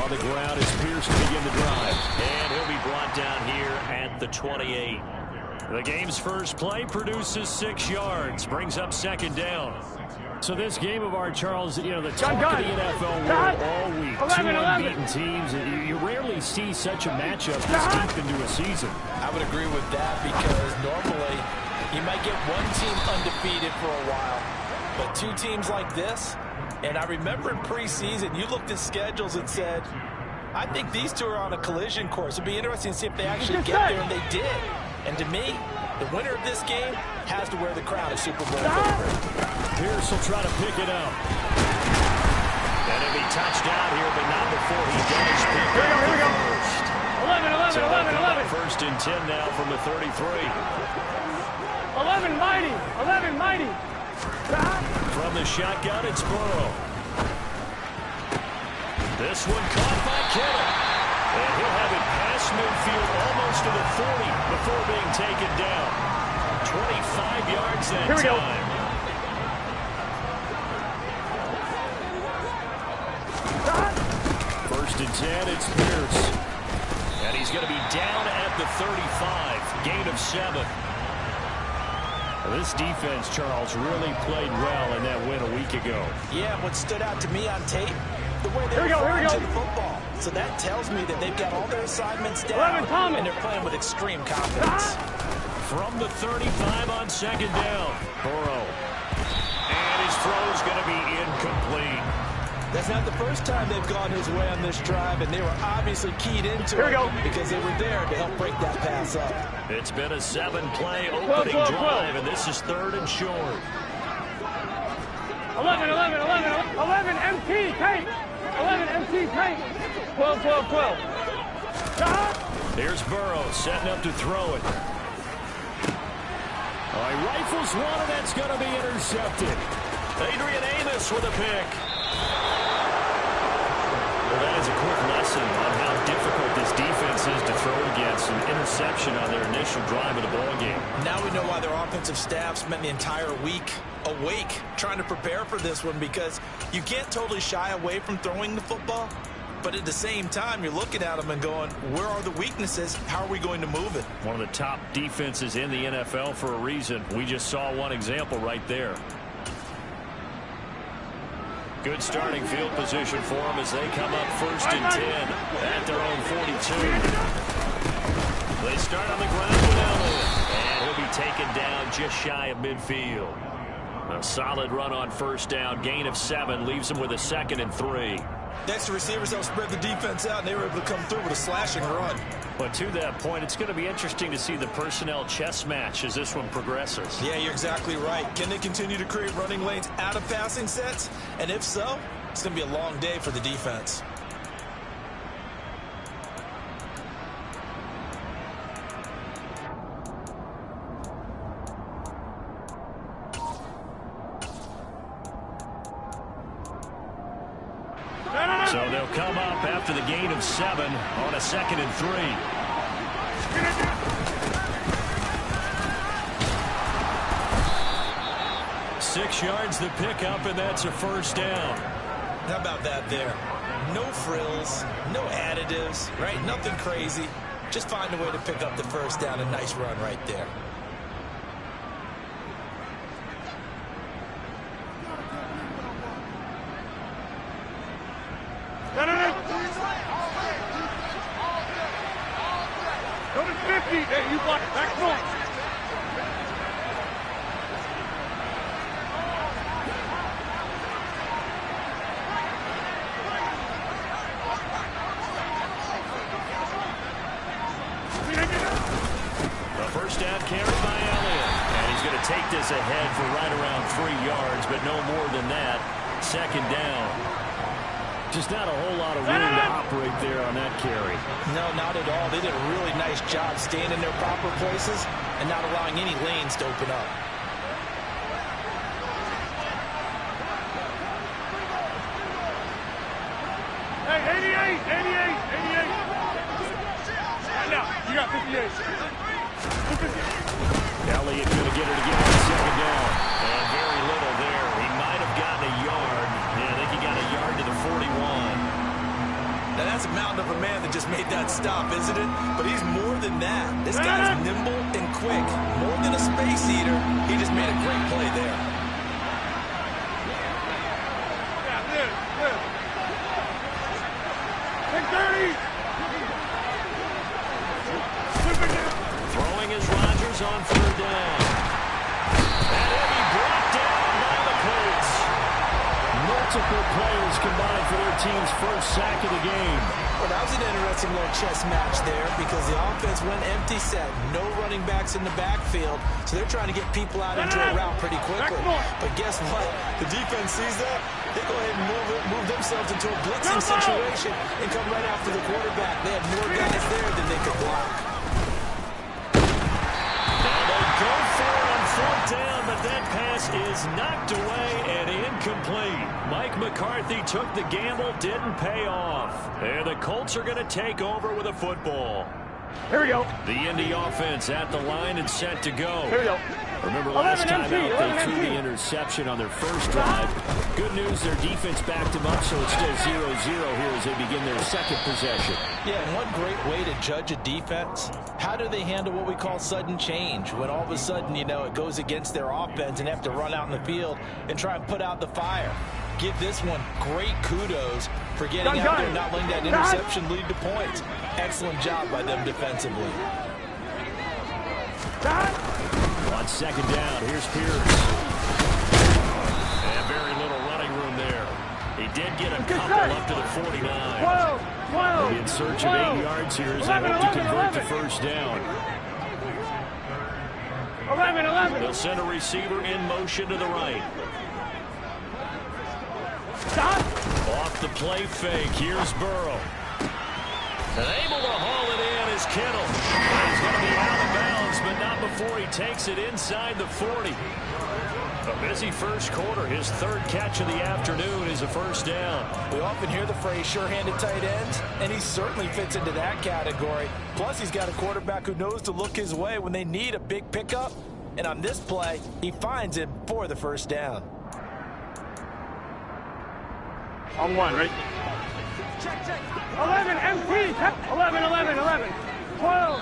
on the ground as Pierce to begin the drive. And he'll be brought down here at the 28. The game's first play produces 6 yards, brings up second down. So this game of our, Charles, you know, the talk of the NFL world all week. 2 unbeaten teams. You rarely see such a matchup this deep into a season. I would agree with that because normally you might get one team undefeated for a while, but 2 teams like this, and I remember in preseason you looked at schedules and said, I think these 2 are on a collision course. It'd be interesting to see if they actually get there, and they did. And to me, the winner of this game has to wear the crown of Super Bowl favorite. Pierce will try to pick it up. And it'll be touchdown here, but not before he does pick up the first. 11. First and 10 now from the 33. 11 mighty. From the shotgun, it's Burrow. This one caught by Kittle. And he'll have it past midfield almost to the 40 before being taken down. 25 yards that time. First and 10, it's Pierce. And he's going to be down at the 35. Gain of 7. This defense, Charles, really played well in that win a week ago. Yeah, what stood out to me on tape, the way they were to the football. So that tells me that they've got all their assignments down, and they're playing with extreme confidence. From the 35 on second down, Burrow. And his throw's going to be incomplete. That's not the first time they've gone his way on this drive, and they were obviously keyed into it because they were there to help break that pass up. It's been a 7-play opening drive, and this is 3rd and short. 11 MT tape. 11 MT tape. 12. Here's Burrow setting up to throw it. He rifles one, and that's going to be intercepted. Adrian Amos with a pick. Well, that is a quick lesson on how difficult this defense is to throw against. An interception on their initial drive of the ball game. Now we know why their offensive staff spent the entire week awake trying to prepare for this one, because you can't totally shy away from throwing the football, but at the same time you're looking at them and going, where are the weaknesses? How are we going to move it? One of the top defenses in the NFL for a reason. We just saw one example right there. Good starting field position for them as they come up first and 10 at their own 42. They start on the ground with Elliott, and he'll be taken down just shy of midfield. A solid run on first down, gain of 7, leaves them with a 2nd and 3. Next, the receivers helped spread the defense out, and they were able to come through with a slashing run. But to that point, it's going to be interesting to see the personnel chess match as this one progresses. Yeah, you're exactly right. Can they continue to create running lanes out of passing sets? And if so, it's going to be a long day for the defense. So they'll come up after the gain of 7 on a 2nd and 3. 6 yards the pickup, and that's a first down. How about that there? No frills, no additives, right? Nothing crazy. Just find a way to pick up the first down. A nice run right there. Go to 50. Hey, you block back front. The first down carry by Elliott. And he's going to take this ahead for right around 3 yards, but no more than that. 2nd down. Just not a whole lot of room to operate there on that carry. No, not at all. They did a really nice job staying in their proper places and not allowing any lanes to open up. Hey, 88. Right now, you got 58. Elliott going to get it again on 2nd down. And very little there. He might have gotten a yard. Yeah, I think he got a yard to the 41. Now that's a mountain of a man that just made that stop, isn't it? But he's more than that. This guy's nimble and quick. More than a space eater, he just made a great play there. Yeah, good. 6:30. Throwing is Rodgers on third down. And he'll be brought down by the Colts. Multiple players combined for their team's first sack of the game. Well, that was an interesting little chess match there because the offense went empty set. No running backs in the backfield, so they're trying to get people out into a route pretty quickly. But guess what? The defense sees that. They go ahead and move themselves into a blitzing situation and come right after the quarterback. They have more guys there than they could block. Now they go for it on fourth down, but that pass is knocked away and incomplete. Mike McCarthy took the gamble, didn't pay off. And the Colts are going to take over with a football. Here we go. The Indy offense at the line and set to go. Here we go. Remember last time out, they threw the interception on their first drive. Good news, their defense backed them up, so it's still 0-0 here as they begin their second possession. Yeah, and one great way to judge a defense, how do they handle what we call sudden change? When all of a sudden, you know, it goes against their offense and they have to run out in the field and try and put out the fire. Give this one great kudos for getting out there and not letting that interception lead to points. Excellent job by them defensively. On second down, here's Pierce. And very little running room there. He did get a couple up to the 49. They'll be in search of 8 yards here as they hope to convert to first down. 11. They'll send a receiver in motion to the right. Stop. Off the play fake, here's Burrow. And able to haul it in is Kittle. He's going to be out of bounds, but not before he takes it inside the 40. A busy first quarter. His third catch of the afternoon is a first down. We often hear the phrase sure-handed tight ends, and he certainly fits into that category. Plus, he's got a quarterback who knows to look his way when they need a big pickup. And on this play, he finds it for the first down. On one, right? 11, MP. 11. 12.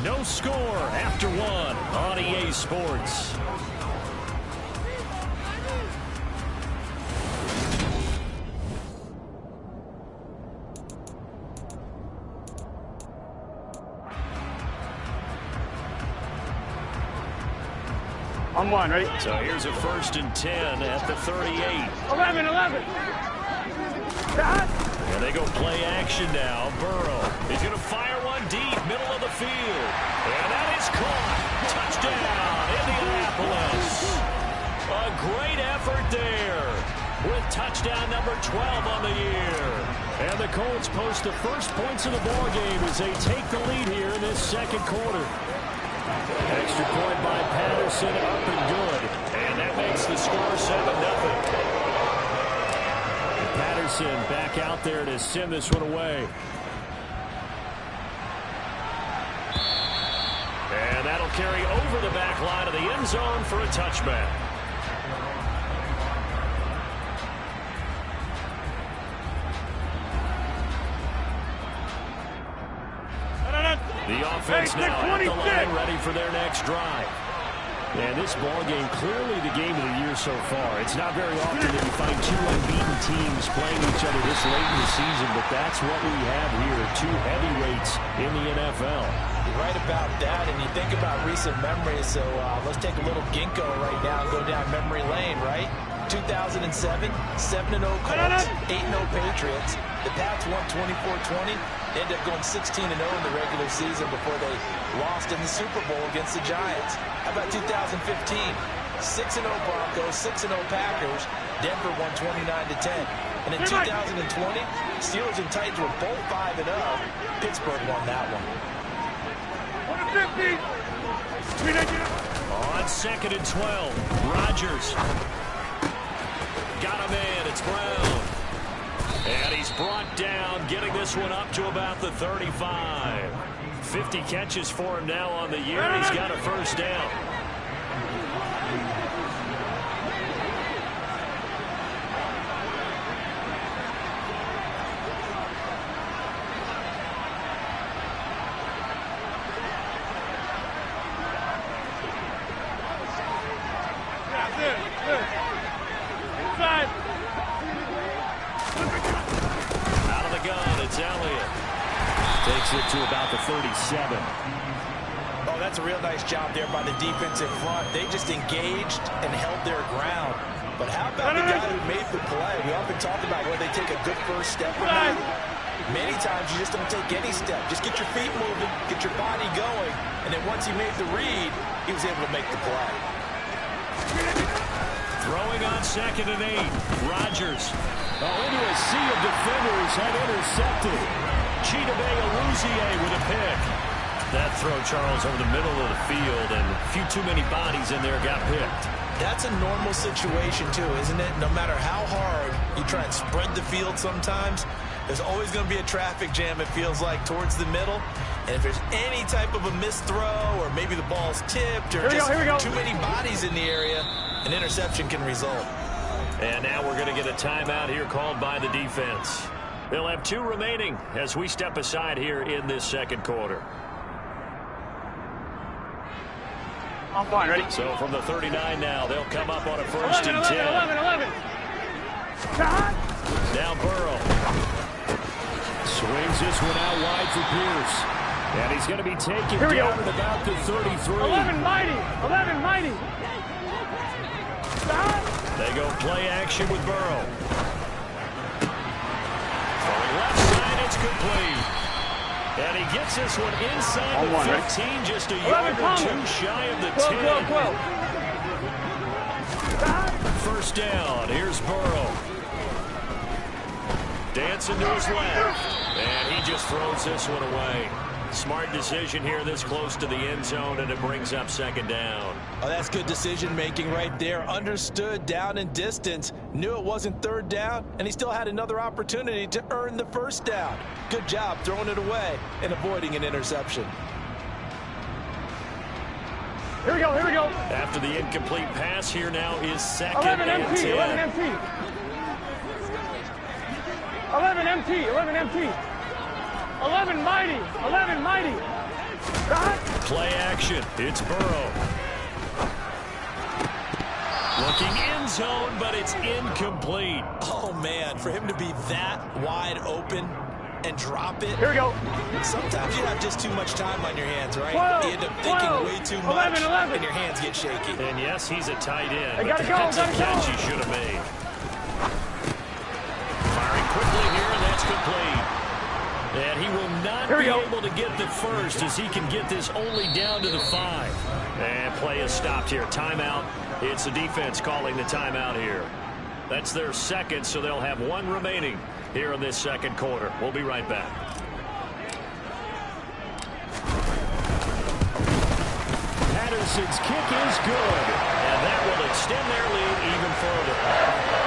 No score after one on EA Sports. On one, right? So here's a 1st and 10 at the 38. 11. And they go play action now. Burrow is going to fire one deep, middle of the field. And that is caught. Touchdown, Indianapolis. A great effort there with touchdown number 12 on the year. And the Colts post the first points of the ballgame as they take the lead here in this second quarter. Extra point by Patterson, up and good. And that makes the score 7-0. Patterson back out there to send this one away. And that'll carry over the back line of the end zone for a touchback. The offense now at the line, ready for their next drive. And this ballgame, clearly the game of the year so far. It's not very often that you find two unbeaten teams playing each other this late in the season, but that's what we have here, two heavyweights in the NFL. You're right about that, and you think about recent memories, so let's take a little ginkgo right now and go down memory lane, right? 2007, 7-0 Colts, 8-0 Patriots. The Pats won 24-20. They ended up going 16-0 in the regular season before they lost in the Super Bowl against the Giants. How about 2015? 6-0 Broncos, 6-0 Packers. Denver won 29-10. And in 2020, Steelers and Titans were both 5-0. Pittsburgh won that one. 150. On 2nd and 12, Rodgers. Got him in, it's Brown. And he's brought down, getting this one up to about the 35. 50 catches for him now on the year, and he's got a first down. it to about the 37. Oh, that's a real nice job there by the defense in front. They just engaged and held their ground. But how about the guy who made the play? We often talk about whether they take a good first step or not. Many times you just don't take any step. Just get your feet moving, get your body going, and then once he made the read, he was able to make the play. Throwing on 2nd and 8. Rodgers. Into a sea of defenders had intercepted. Chidobe Awuzie with a pick. That throw, Charles, over the middle of the field, and a few too many bodies in there got picked. That's a normal situation, too, isn't it? No matter how hard you try and spread the field sometimes, there's always going to be a traffic jam, it feels like, towards the middle. And if there's any type of a missed throw or maybe the ball's tipped or just too many bodies in the area, an interception can result. And now we're going to get a timeout here called by the defense. They'll have 2 remaining as we step aside here in this second quarter. I'm fine, ready? So from the 39 now, they'll come up on a 1st and 10. 11. Now Burrow. Swings this one out wide for Pierce. And he's going to be taken down at about the 33. 11 mighty. They go play action with Burrow. Throwing left side, it's complete. And he gets this one inside the 15, just a yard or 2 shy of the 10. 12. 1st down, here's Burrow. Dancing to his left. And he just throws this one away. Smart decision here this close to the end zone, and it brings up 2nd down. Oh, that's good decision-making right there. Understood down and distance. Knew it wasn't 3rd down, and he still had another opportunity to earn the 1st down. Good job throwing it away and avoiding an interception. Here we go. After the incomplete pass, here now is 2nd 11 and MT. 10. 11 MT. 11 mighty. Play action. It's Burrow. Looking end zone, but it's incomplete. Oh, man, for him to be that wide open and drop it. Here we go. Sometimes you have just too much time on your hands, right? 12, you end up thinking way too much, 11. and your hands get shaky. And yes, he's a tight end, but gotta that's go, a gotta catch go. he should have made. Firing quickly here, and that's complete. And he will not be able to get the 1st as he can get this only down to the 5. And play is stopped here. Timeout. It's the defense calling the timeout here. That's their 2nd, so they'll have 1 remaining here in this 2nd quarter. We'll be right back. Patterson's kick is good, and that will extend their lead even further.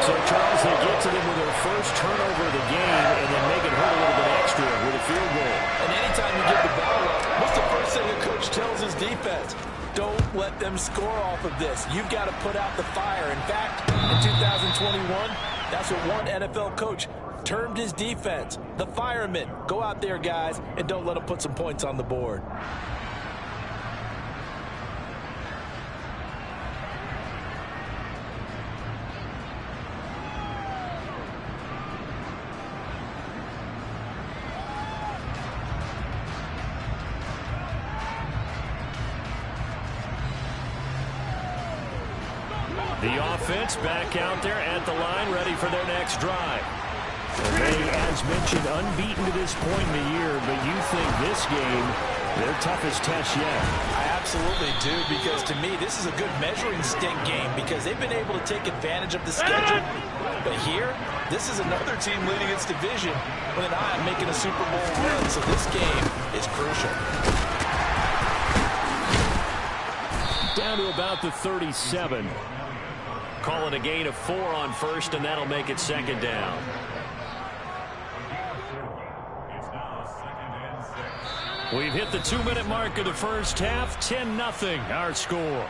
So, Charles, they get to them with their 1st turnover of the game and then make it hurt a little bit extra with a field goal. And anytime you give the ball up, what's the first thing a coach tells his defense? Don't let them score off of this. You've got to put out the fire. In fact, in 2021, that's what one NFL coach termed his defense. The firemen. Go out there, guys, and don't let them put some points on the board. The offense back out there at the line, ready for their next drive. They, as mentioned, unbeaten to this point in the year, but you think this game, their toughest test yet? I absolutely do, because to me, this is a good measuring stick game because they've been able to take advantage of the schedule. But here, this is another team leading its division with an eye on making a Super Bowl run, so this game is crucial. Down to about the 37. Calling a gain of 4 on 1st, and that'll make it 2nd down. We've hit the 2-minute mark of the 1st half. 10-0 our score.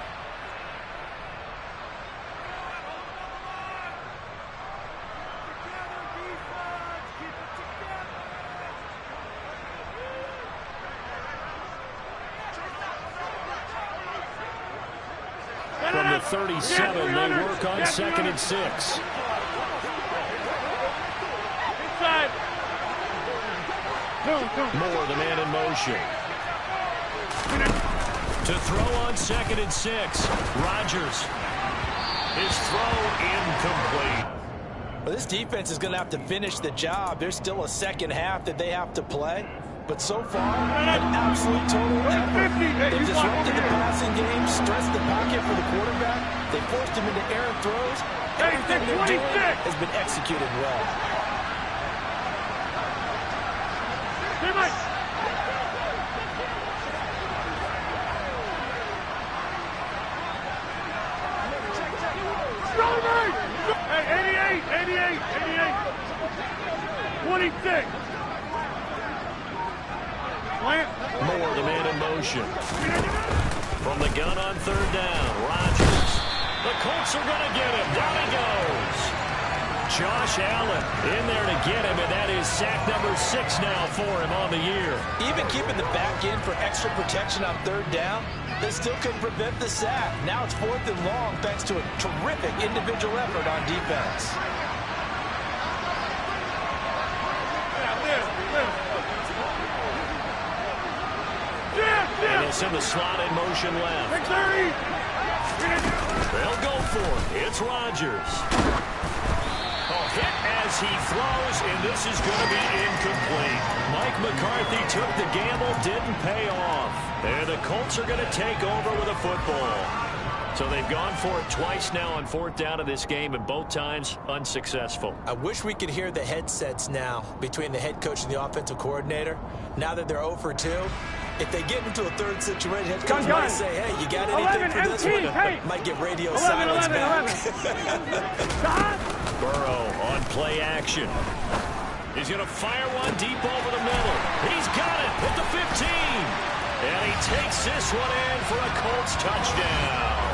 From the 37, they work on 2nd and 6. Inside. Moore, the man in motion. To throw on 2nd and 6. Rodgers. His throw incomplete. Well, this defense is going to have to finish the job. There's still a second half that they have to play. But so far, an absolute total effort. They've disrupted the passing game, stressed the pocket for the quarterback. They forced him into errant throws. Everything they're doing has been executed well. Hey, 88. 26. Moore, the man in motion. From the gun on 3rd down, Rodgers. The Colts are going to get him. Down he goes. Josh Allen in there to get him, and that is sack number 6 now for him on the year. Even keeping the back in for extra protection on 3rd down, they still couldn't prevent the sack. Now it's 4th and long thanks to a terrific individual effort on defense. And he'll send the slot in motion left. They'll go for it. It's Rodgers. Hit as he throws, and this is going to be incomplete. Mike McCarthy took the gamble, didn't pay off. And the Colts are going to take over with a football. So they've gone for it twice now on 4th down in this game, and both times unsuccessful. I wish we could hear the headsets now between the head coach and the offensive coordinator. Now that they're 0 for 2, if they get into a 3rd situation, head coach might say, hey, you got anything for this one? Hey. Might get radio silence back. Burrow on play action. He's going to fire one deep over the middle. He's got it at the 15. And he takes this one in for a Colts touchdown.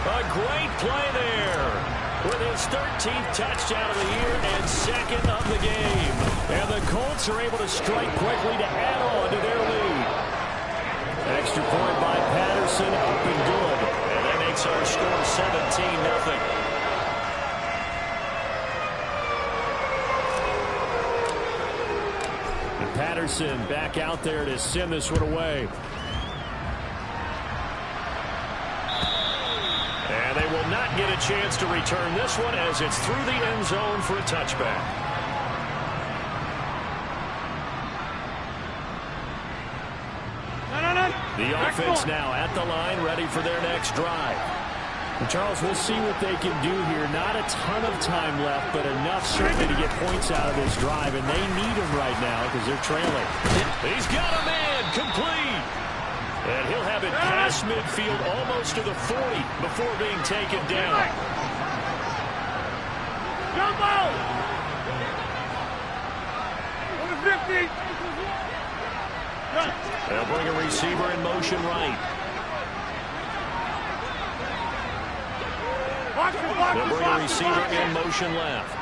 A great play there with his 13th touchdown of the year and 2nd of the game. And the Colts are able to strike quickly to add on to their lead. Extra point by Patterson, up and good. And that makes our score 17-0. Patterson back out there to send this one away. And they will not get a chance to return this one as it's through the end zone for a touchback. The offense now at the line, ready for their next drive. Charles, we'll see what they can do here. Not a ton of time left, but enough certainly to get points out of this drive, and they need them right now because they're trailing. He's got a man complete. And he'll have it past midfield almost to the 40 before being taken down. Jump out! On the 50. They'll bring a receiver in motion right. They'll bring a receiver in motion left.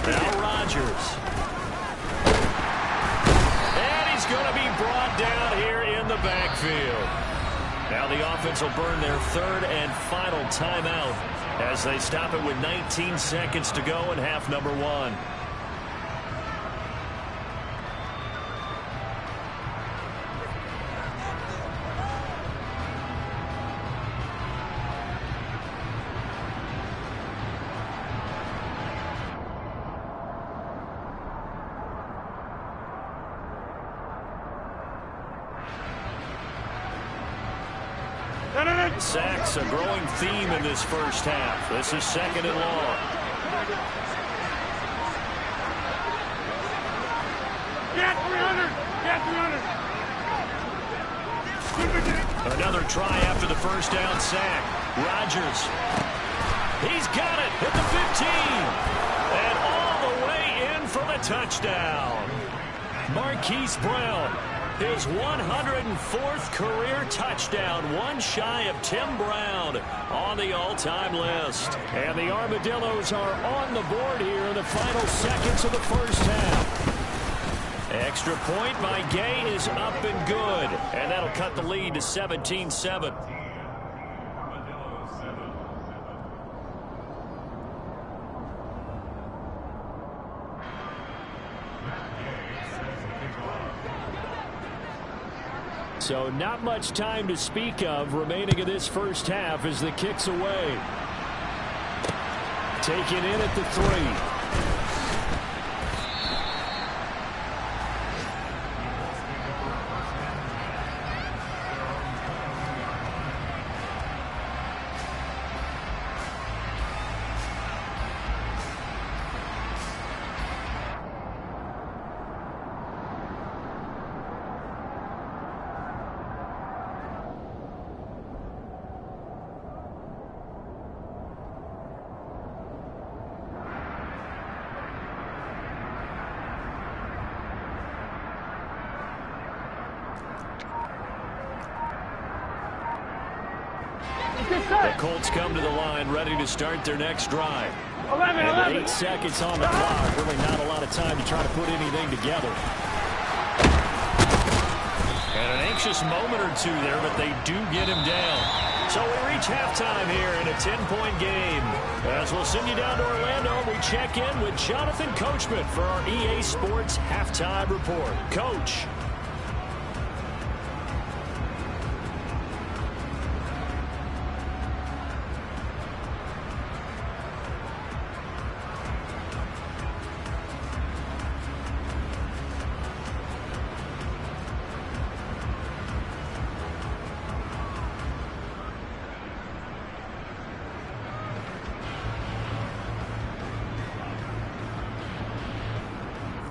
Now Rodgers. And he's going to be brought down here in the backfield. Now the offense will burn their 3rd and final timeout as they stop it with 19 seconds to go in half number 1. Sacks, a growing theme in this first half. This is 2nd and long. Get 300! Get 300! Another try after the first down sack. Rodgers. He's got it at the 15. And all the way in for the touchdown. Marquise Brown. His 104th career touchdown, one shy of Tim Brown on the all-time list. And the Armadillos are on the board here in the final seconds of the first half. Extra point by Gay is up and good. And that'll cut the lead to 17-7. So not much time to speak of remaining in this first half as the kick's away. Taken in at the 3. The Colts come to the line, ready to start their next drive. 11. 8 seconds on the clock. Really not a lot of time to try to put anything together. And an anxious moment or two there, but they do get him down. So we reach halftime here in a 10-point game. As we'll send you down to Orlando, we check in with Jonathan Coachman for our EA Sports Halftime Report. Coach.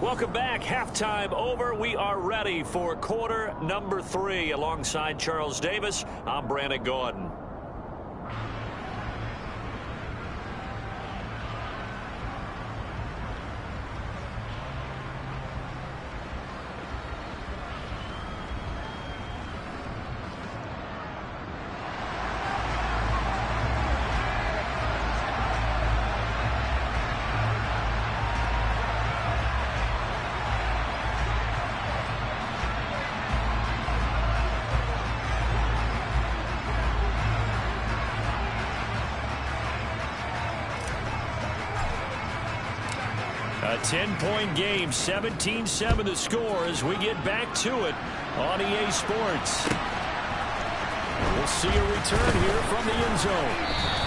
Welcome back. Halftime over. We are ready for quarter number 3. Alongside Charles Davis, I'm Brandon Gordon. A 10-point game, 17-7 the score as we get back to it on EA Sports. We'll see a return here from the end zone.